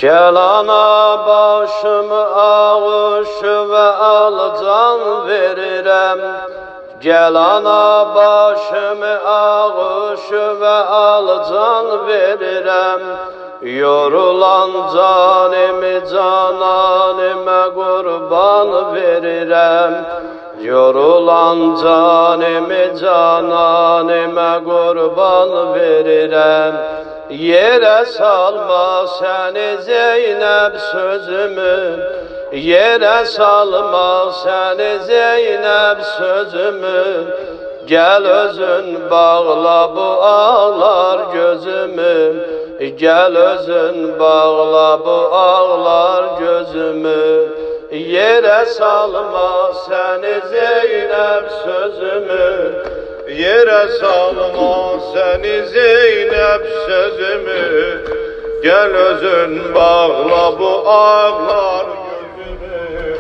Gel ana başımı ağış ve al can verirem. Gel ana başımı ağış ve al can verirem. Yorulan canimi cananime kurban verirem. Yorulan canimi cananime kurban verirem. Yere salma seni Zeynep sözümü, yere salma seni Zeynep sözümü. Gel özün bağla bu ağlar gözümü, gel özün bağla bu ağlar gözümü. Yere salma seni Zeynep sözümü, yere salma seni Zeynep sözümü. Gel özün bağla bu ağlar gözümü,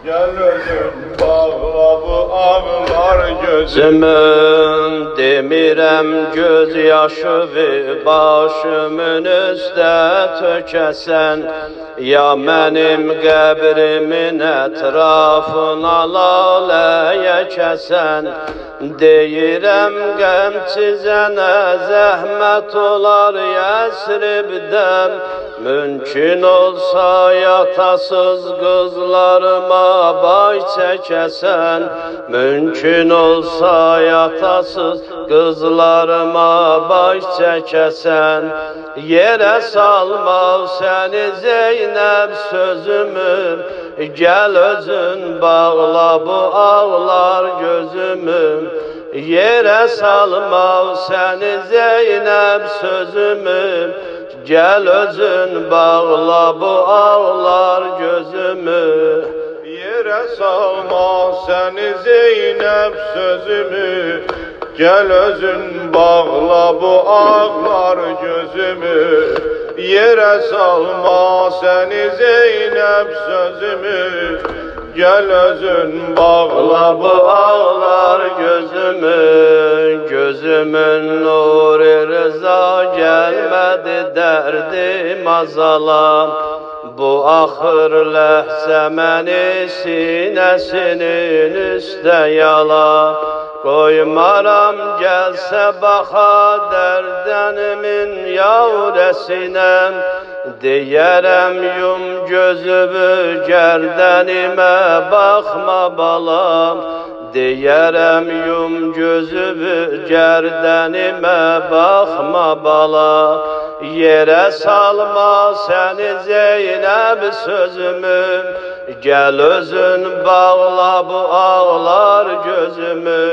gel özün bağla bu ağlar gözümün. Demirem gözyaşı ve başımın üstə tökesen. Ya benim qəbrimin etrafına laleye kesen. Deyirəm qəmçizənə zəhmət olar Yəsribdən. Mümkün olsa yatasız qızlarıma bay çəkəsən. Mümkün olsa yatasız qızlarıma bay çəkəsən. Yerə salma səni Zeynep sözümü, gel özün bağla bu ağlar gözümü. Yere salma seni Zeynep sözümü, gel özün bağla bu ağlar gözümü. Yere salma seni Zeynep sözümü, gel özün bağla bu ağlar gözümü. Yere salma seni Zeynep sözümü, gel özün bağla bu ağlar gözümü. Gözümün nuru rıza gelmedi derdim azala. Bu ahır ləhzə məni sinəsinin üstə yala. Koymaram gelse baxa dərdənimin yavrəsinem. Deyərəm yum gözümü gərdənimə baxma balam. Deyərəm yum gözümü gərdənimə baxma bala. Yere salma seni Zeynep sözümü, gel özün bağla bu ağlar gözümü.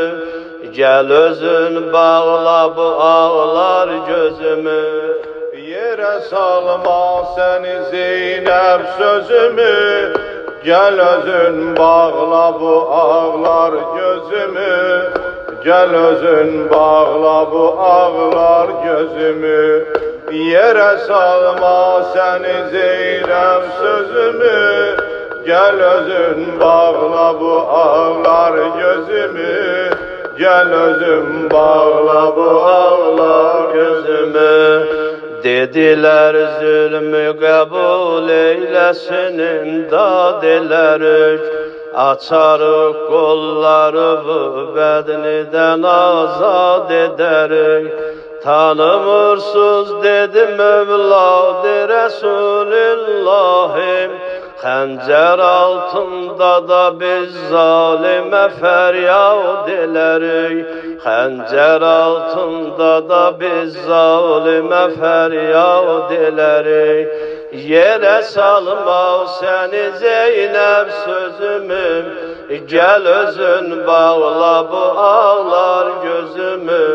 Gel özün bağla bu ağlar gözümü. Yere salma seni Zeynep sözümü, gel özün bağla bu ağlar gözümü. Gel özün bağla bu ağlar gözümü. Yere salma seni Zeynep sözümü, gel özün bağla bu ağlar gözümü. Gel özün bağla bu ağlar gözümü. Dediler zulmü kabul eylesin dadiler. Açarıq qollarımı bədnidən azad edərik. Tanımırsız dedi Mövlad-ı Resulillahim. Xəncər altında da biz zalimə fəryad elərik. Xəncər altında da biz zalimə fəryad elərik. Yere salma seni Zeynep sözümü, gel özün bağla bu ağlar gözümü.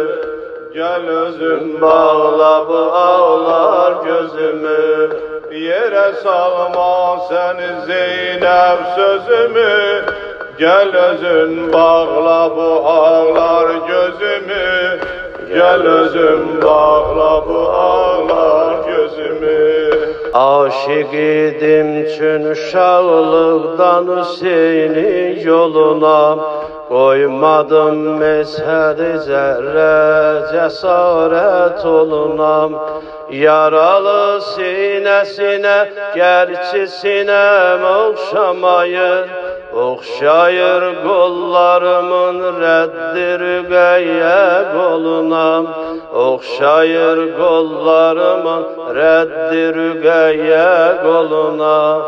Gel özün bağla bu ağlar gözümü. Yere salma seni Zeynep sözümü, gel özün bağla bu ağlar gözümü. Gel özün bağla bu ağlar gözümü. Aşık idim çün uşaqlıqdan Hüseyni yoluna. Koymadım mezhəri zərrə cəsarət olunam. Yaralı sinesine gerçi sinem okşamayır, okşayır kollarımın reddi rügeye koluna, okşayır kollarımın reddi rügeye koluna.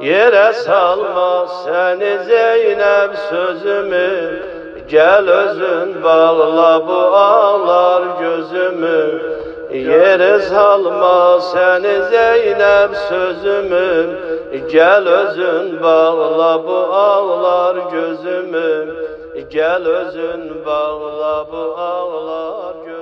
Yere salma seni Zeynep sözümü, gel özün bağla bu ağlar gözümü. Yere salma seni Zeynep sözümü, gel özün bağla bu ağlar gözümü. Gel özün bağla bu ağlar gözümü.